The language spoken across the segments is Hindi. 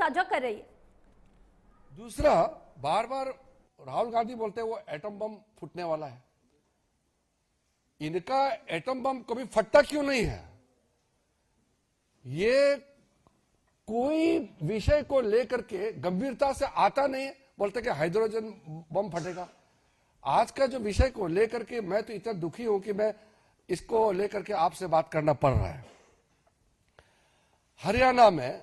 साझा कर रही है। दूसरा, बार बार राहुल गांधी बोलते हैं वो एटम बम फूटने वाला है। इनका एटम बम कभी फटता क्यों नहीं है? ये कोई विषय को लेकर के गंभीरता से आता नहीं है, बोलते कि हाइड्रोजन बम फटेगा। आज का जो विषय को लेकर के मैं तो इतना दुखी हूं कि मैं इसको लेकर के आपसे बात करना पड़ रहा है। हरियाणा में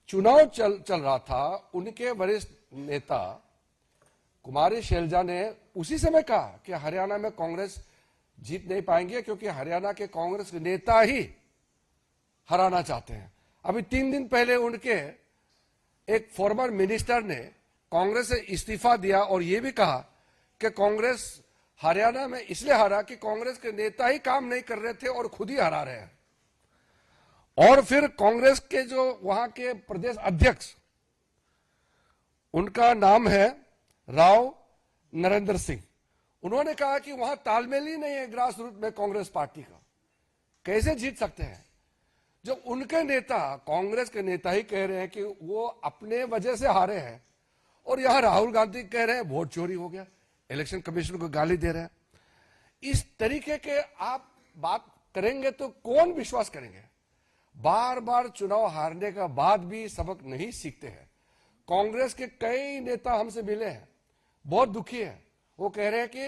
चुनाव चल रहा था, उनके वरिष्ठ नेता कुमारी शैलजा ने उसी समय कहा कि हरियाणा में कांग्रेस जीत नहीं पाएंगे क्योंकि हरियाणा के कांग्रेस के नेता ही हराना चाहते हैं। अभी 3 दिन पहले उनके एक फॉर्मर मिनिस्टर ने कांग्रेस से इस्तीफा दिया और यह भी कहा कि कांग्रेस हरियाणा में इसलिए हारा कि कांग्रेस के नेता ही काम नहीं कर रहे थे और खुद ही हरा रहे हैं। और फिर कांग्रेस के जो वहां के प्रदेश अध्यक्ष, उनका नाम है राव नरेंद्र सिंह, उन्होंने कहा कि वहां तालमेल ही नहीं है ग्रास रूट में कांग्रेस पार्टी का, कैसे जीत सकते हैं? जब उनके नेता, कांग्रेस के नेता ही कह रहे हैं कि वो अपने वजह से हारे हैं, और यहां राहुल गांधी कह रहे हैं वोट चोरी हो गया, इलेक्शन कमीशन को गाली दे रहे हैं। इस तरीके के आप बात करेंगे तो कौन विश्वास करेंगे? बार बार चुनाव हारने का बाद भी सबक नहीं सीखते हैं। कांग्रेस के कई नेता हमसे मिले हैं, बहुत दुखी है। वो कह रहे हैं कि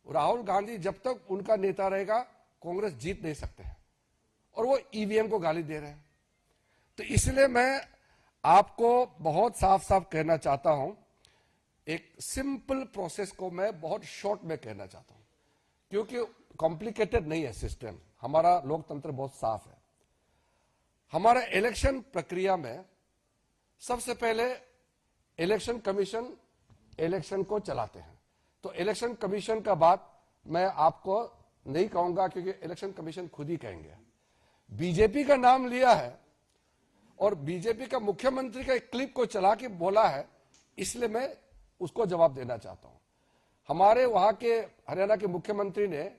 राहुल गांधी जब तक उनका नेता रहेगा कांग्रेस जीत नहीं सकते हैं, और वो ईवीएम को गाली दे रहे हैं। तो इसलिए मैं आपको बहुत साफ साफ कहना चाहता हूं, एक सिंपल प्रोसेस को मैं बहुत शॉर्ट में कहना चाहता हूं, क्योंकि कॉम्प्लिकेटेड नहीं है सिस्टम। हमारा लोकतंत्र बहुत साफ है। हमारा इलेक्शन प्रक्रिया में सबसे पहले इलेक्शन कमीशन इलेक्शन को चलाते हैं। तो इलेक्शन कमीशन का बात मैं आपको नहीं कहूंगा, क्योंकि इलेक्शन कमीशन खुद ही कहेंगे। बीजेपी का नाम लिया है और बीजेपी का मुख्यमंत्री का एक क्लिप को चला के बोला है, इसलिए मैं उसको जवाब देना चाहता हूं। हमारे वहां के हरियाणा के मुख्यमंत्री ने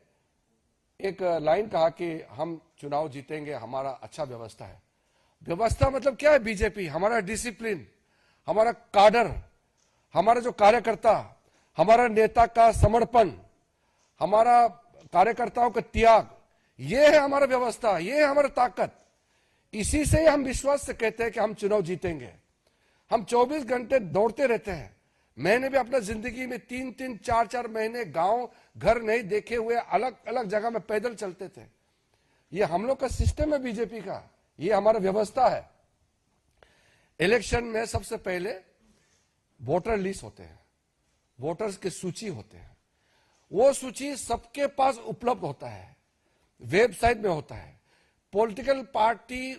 एक लाइन कहा कि हम चुनाव जीतेंगे, हमारा अच्छा व्यवस्था है। व्यवस्था मतलब क्या है? बीजेपी, हमारा डिसिप्लिन, हमारा काडर, हमारा जो कार्यकर्ता, हमारा नेता का समर्पण, हमारा कार्यकर्ताओं का त्याग, ये है हमारा व्यवस्था, ये है हमारा ताकत। इसी से हम विश्वास से कहते हैं कि हम चुनाव जीतेंगे। हम 24 घंटे दौड़ते रहते हैं। मैंने भी अपना जिंदगी में 3-3, 4-4 महीने गांव घर नहीं देखे हुए अलग अलग जगह में पैदल चलते थे। ये हम लोग का सिस्टम है बीजेपी का, ये हमारा व्यवस्था है। इलेक्शन में सबसे पहले वोटर लिस्ट होते हैं, वोटर्स की सूची होते हैं। वो सूची सबके पास उपलब्ध होता है, वेबसाइट में होता है। पॉलिटिकल पार्टी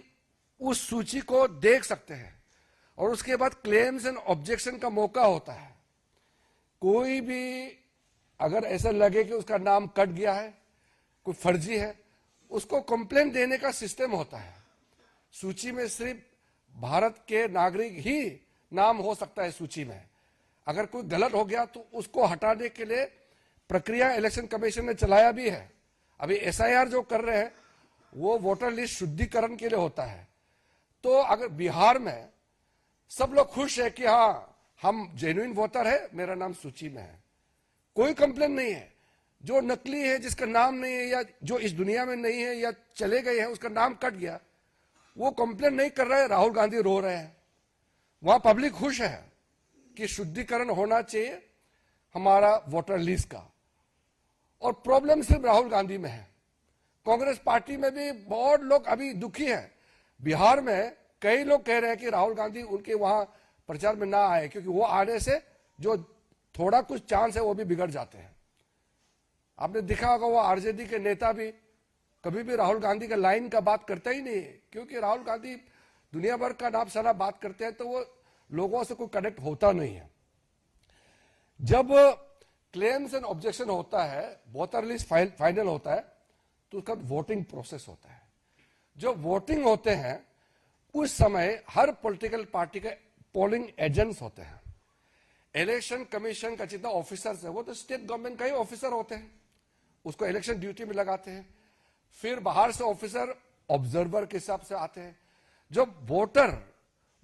उस सूची को देख सकते हैं और उसके बाद क्लेम्स एंड ऑब्जेक्शन का मौका होता है। कोई भी अगर ऐसा लगे कि उसका नाम कट गया है, कोई फर्जी है, उसको कंप्लेंट देने का सिस्टम होता है। सूची में सिर्फ भारत के नागरिक ही नाम हो सकता है सूची में। अगर कोई गलत हो गया तो उसको हटाने के लिए प्रक्रिया इलेक्शन कमीशन ने चलाया भी है। अभी एसआईआर जो कर रहे हैं वो वोटर लिस्ट शुद्धिकरण के लिए होता है। तो अगर बिहार में सब लोग खुश है कि हाँ हम जेन्युइन वोटर है, मेरा नाम सूची में है, कोई कंप्लेन नहीं है। जो नकली है, जिसका नाम नहीं है या जो इस दुनिया में नहीं है या चले गए हैं, उसका नाम कट गया, वो कंप्लेन नहीं कर रहा है, राहुल गांधी रो रहे हैं। वहां पब्लिक खुश है कि शुद्धिकरण होना चाहिए हमारा वोटर लिस्ट का। और प्रॉब्लम सिर्फ राहुल गांधी में है, कांग्रेस पार्टी में भी बहुत लोग अभी दुखी हैं। बिहार में कई लोग कह रहे हैं कि राहुल गांधी उनके वहां प्रचार में ना आए, क्योंकि वो आने से जो थोड़ा कुछ चांस है वो भी बिगड़ जाते हैं। आपने देखा होगा वो आरजेडी के नेता भी कभी भी राहुल गांधी का लाइन का बात करता ही नहीं है, क्योंकि राहुल गांधी दुनिया भर का नाम सारा बात करते हैं तो वो लोगों से कोई कनेक्ट होता नहीं है। जब क्लेम्स एंड ऑब्जेक्शन होता है, वोटर लिस्ट फाइनल होता है, तो उसका वोटिंग प्रोसेस होता है। जो वोटिंग होते हैं उस समय हर पॉलिटिकल पार्टी के पोलिंग एजेंट्स होते हैं। इलेक्शन कमीशन का जितना ऑफिसर्स है वो तो स्टेट गवर्नमेंट का ही ऑफिसर होते हैं, उसको इलेक्शन ड्यूटी में लगाते हैं। फिर बाहर से ऑफिसर ऑब्जर्वर के हिसाब से आते हैं। जब वोटर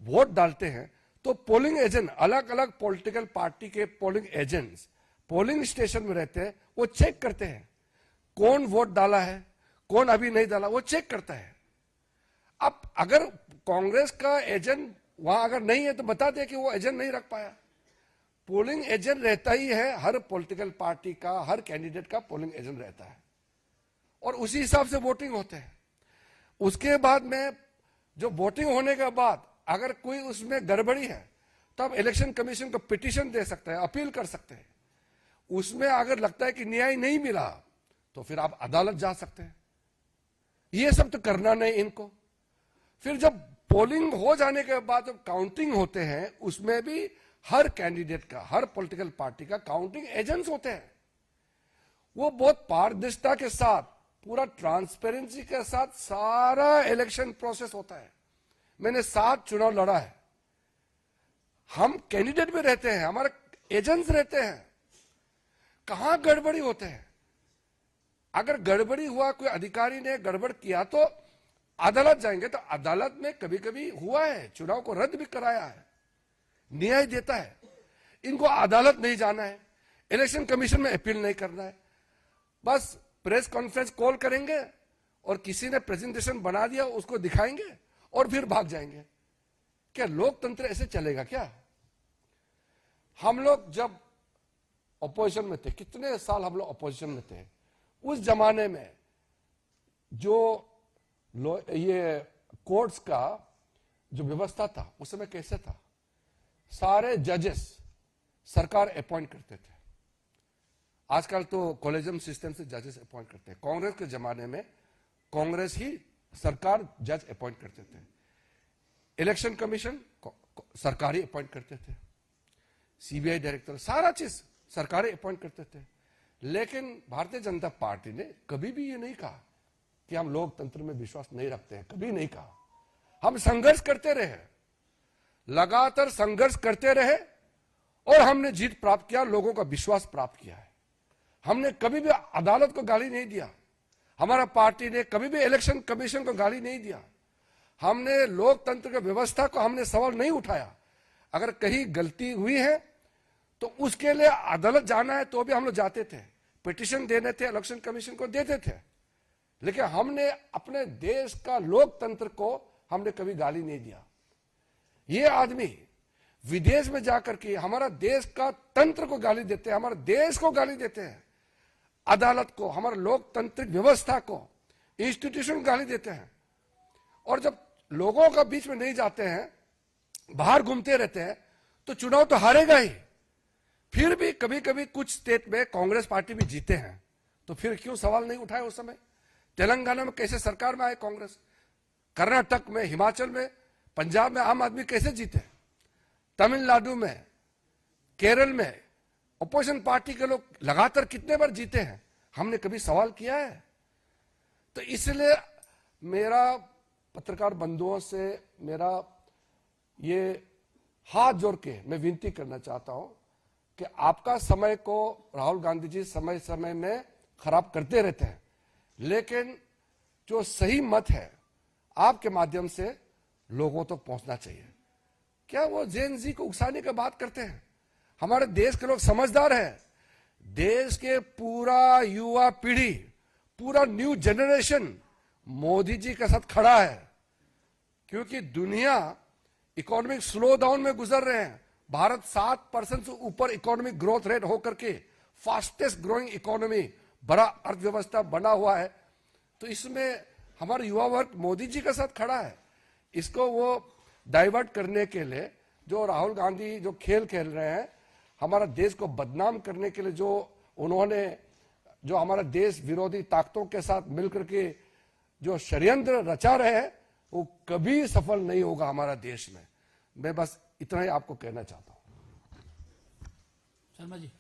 वोट डालते हैं तो पोलिंग एजेंट, अलग अलग पॉलिटिकल पार्टी के पोलिंग एजेंट्स पोलिंग स्टेशन में रहते हैं, वो चेक करते हैं कौन वोट डाला है, कौन अभी नहीं डाला, वो चेक करता है। अब अगर कांग्रेस का एजेंट वहां अगर नहीं है तो बता दे कि वो एजेंट नहीं रख पाया। पोलिंग एजेंट रहता ही है, हर पॉलिटिकल पार्टी का, हर कैंडिडेट का पोलिंग एजेंट रहता है और उसी हिसाब से वोटिंग होते हैं। उसके बाद में जो वोटिंग होने के बाद अगर कोई उसमें गड़बड़ी है तो आप इलेक्शन कमीशन को पिटीशन दे सकते हैं, अपील कर सकते हैं। उसमें अगर लगता है कि न्याय नहीं मिला तो फिर आप अदालत जा सकते हैं। ये सब तो करना नहीं इनको। फिर जब पोलिंग हो जाने के बाद जब काउंटिंग होते हैं, उसमें भी हर कैंडिडेट का, हर पॉलिटिकल पार्टी का काउंटिंग एजेंट्स होते हैं। वो बहुत पारदर्शिता के साथ, पूरा ट्रांसपेरेंसी के साथ सारा इलेक्शन प्रोसेस होता है। मैंने 7 चुनाव लड़ा है। हम कैंडिडेट भी रहते हैं, हमारे एजेंट्स रहते हैं। कहां गड़बड़ी होते हैं? अगर गड़बड़ी हुआ, कोई अधिकारी ने गड़बड़ किया तो अदालत जाएंगे। तो अदालत में कभी कभी हुआ है, चुनाव को रद्द भी कराया है, न्याय देता है। इनको अदालत नहीं जाना है, इलेक्शन कमीशन में अपील नहीं करना है। बस प्रेस कॉन्फ्रेंस कॉल करेंगे और किसी ने प्रेजेंटेशन बना दिया उसको दिखाएंगे और फिर भाग जाएंगे। क्या लोकतंत्र ऐसे चलेगा क्या? हम लोग जब अपोजिशन में थे, कितने साल हम लोग अपोजिशन में थे, उस जमाने में जो ये कोर्ट्स का जो व्यवस्था था उस समय कैसे था? सारे जजेस सरकार अपॉइंट करते थे। आजकल तो कॉलेजियम सिस्टम से जजेस अपॉइंट करते हैं। कांग्रेस के जमाने में कांग्रेस ही सरकार जज अपॉइंट करते थे। इलेक्शन कमीशन सरकारी अपॉइंट करते थे, सीबीआई डायरेक्टर, सारा चीज सरकारी अपॉइंट करते थे। लेकिन भारतीय जनता पार्टी ने कभी भी ये नहीं कहा कि हम लोकतंत्र में विश्वास नहीं रखते हैं, कभी नहीं कहा। हम संघर्ष करते रहे, लगातार संघर्ष करते रहे और हमने जीत प्राप्त किया, लोगों का विश्वास प्राप्त किया है। हमने कभी भी अदालत को गाली नहीं दिया, हमारा पार्टी ने कभी भी इलेक्शन कमीशन को गाली नहीं दिया। हमने लोकतंत्र की व्यवस्था को हमने सवाल नहीं उठाया। अगर कहीं गलती हुई है तो उसके लिए अदालत जाना है तो भी हम लोग जाते थे, पिटीशन देने थे, इलेक्शन कमीशन को देते थे। लेकिन हमने अपने देश का लोकतंत्र को हमने कभी गाली नहीं दिया। ये आदमी विदेश में जाकर के हमारा देश का तंत्र को गाली देते हैं, हमारे देश को गाली देते हैं, अदालत को, हमारे लोकतांत्रिक व्यवस्था को, इंस्टीट्यूशन को गाली देते हैं। और जब लोगों का बीच में नहीं जाते हैं, बाहर घूमते रहते हैं, तो चुनाव तो हारेगा ही। फिर भी कभी कभी कुछ स्टेट में कांग्रेस पार्टी भी जीते हैं, तो फिर क्यों सवाल नहीं उठाए उस समय? तेलंगाना में कैसे सरकार में आए कांग्रेस, कर्नाटक में, हिमाचल में, पंजाब में आम आदमी कैसे जीते, तमिलनाडु में, केरल में अपोजिशन पार्टी के लोग लगातार कितने बार जीते हैं? हमने कभी सवाल किया है? तो इसलिए मेरा पत्रकार बंधुओं से मेरा ये हाथ जोड़ के मैं विनती करना चाहता हूं कि आपका समय को राहुल गांधी जी समय समय में खराब करते रहते हैं, लेकिन जो सही मत है आपके माध्यम से लोगों तक पहुंचना चाहिए। क्या वो जेन जी को उकसाने की बात करते हैं? हमारे देश के लोग समझदार हैं। देश के पूरा युवा पीढ़ी, पूरा न्यू जनरेशन मोदी जी के साथ खड़ा है, क्योंकि दुनिया इकोनॉमिक स्लो डाउन में गुजर रहे हैं। भारत 7% से ऊपर इकोनॉमिक ग्रोथ रेट होकर के फास्टेस्ट ग्रोइंग इकोनॉमी, बड़ा अर्थव्यवस्था बना हुआ है। तो इसमें हमारा युवा वर्ग मोदी जी के साथ खड़ा है। इसको वो डाइवर्ट करने के लिए जो राहुल गांधी जो खेल खेल रहे हैं, हमारा देश को बदनाम करने के लिए जो उन्होंने जो हमारा देश विरोधी ताकतों के साथ मिलकर के जो षड्यंत्र रचा रहे हैं, वो कभी सफल नहीं होगा हमारा देश में। मैं बस इतना ही आपको कहना चाहता हूं। शर्मा जी,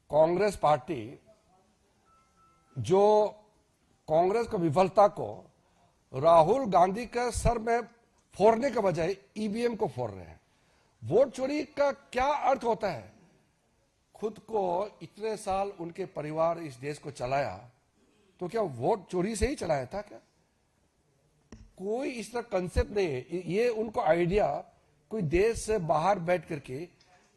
कांग्रेस पार्टी जो कांग्रेस की विफलता को राहुल गांधी के सर में फोड़ने के बजाय ईवीएम को फोड़ रहे हैं। वोट चोरी का क्या अर्थ होता है? खुद को इतने साल उनके परिवार इस देश को चलाया, तो क्या वोट चोरी से ही चलाया था क्या? कोई इस तरह कंसेप्ट नहीं है। ये उनको आइडिया कोई देश से बाहर बैठ करके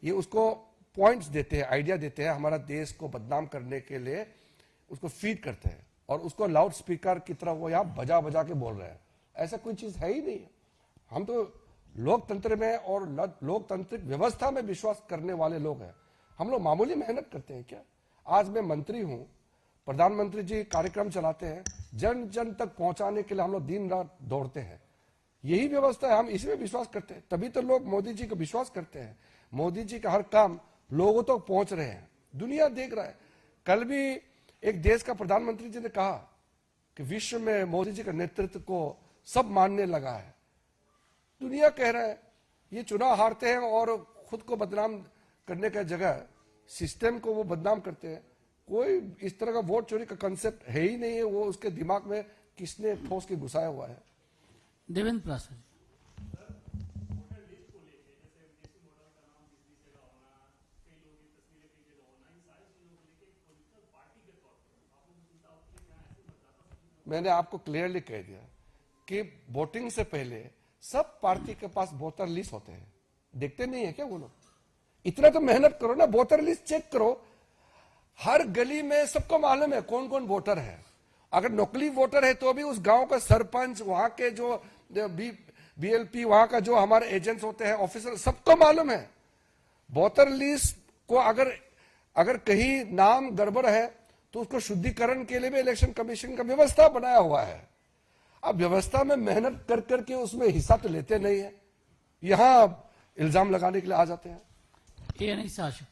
ये उसको पॉइंट्स देते हैं, आइडिया देते हैं, हमारा देश को बदनाम करने के लिए उसको फीड करते हैं और उसको लाउड स्पीकर की तरह वो यहाँ बजा बजा के बोल रहे हैं। ऐसा कोई चीज है ही नहीं। हम तो लोकतंत्र में और लोकतांत्रिक व्यवस्था में विश्वास करने वाले लोग हैं। हम लोग मामूली मेहनत करते हैं क्या? आज मैं मंत्री हूं, प्रधानमंत्री जी कार्यक्रम चलाते हैं, जन जन तक पहुंचाने के लिए हम लोग दिन रात दौड़ते हैं। यही व्यवस्था है, हम इसमें विश्वास करते हैं, तभी तो लोग मोदी जी को विश्वास करते हैं। मोदी जी का हर काम लोगों तक पहुंच रहे हैं, दुनिया देख रहा है। कल भी एक देश का प्रधानमंत्री जी ने कहा कि विश्व में मोदी जी का नेतृत्व को सब मानने लगा है। दुनिया कह रहा है ये चुनाव हारते हैं और खुद को बदनाम करने का जगह सिस्टम को वो बदनाम करते हैं। कोई इस तरह का वोट चोरी का कंसेप्ट है ही नहीं है। वो उसके दिमाग में किसने ठोस के घुसाया हुआ है? देवेंद्र प्रासद जी। मैंने आपको क्लियरली कह दिया कि वोटिंग से पहले सब पार्टी के पास वोटर लिस्ट होते हैं। देखते नहीं है क्या वो लोग? इतना तो मेहनत करो ना, वोटर लिस्ट चेक करो। हर गली में सबको मालूम है कौन कौन वोटर है। अगर नकली वोटर है तो भी उस गांव का सरपंच, वहां के जो बीएलपी, वहां का जो हमारे एजेंट्स होते हैं, ऑफिसर, सबको मालूम है। वोटर लिस्ट को अगर कहीं नाम गड़बड़ है तो उसको शुद्धिकरण के लिए भी इलेक्शन कमीशन का व्यवस्था बनाया हुआ है। अब व्यवस्था में मेहनत कर करके उसमें हिस्सा तो लेते नहीं है, यहां इल्जाम लगाने के लिए आ जाते हैं। ए अनिल साहब।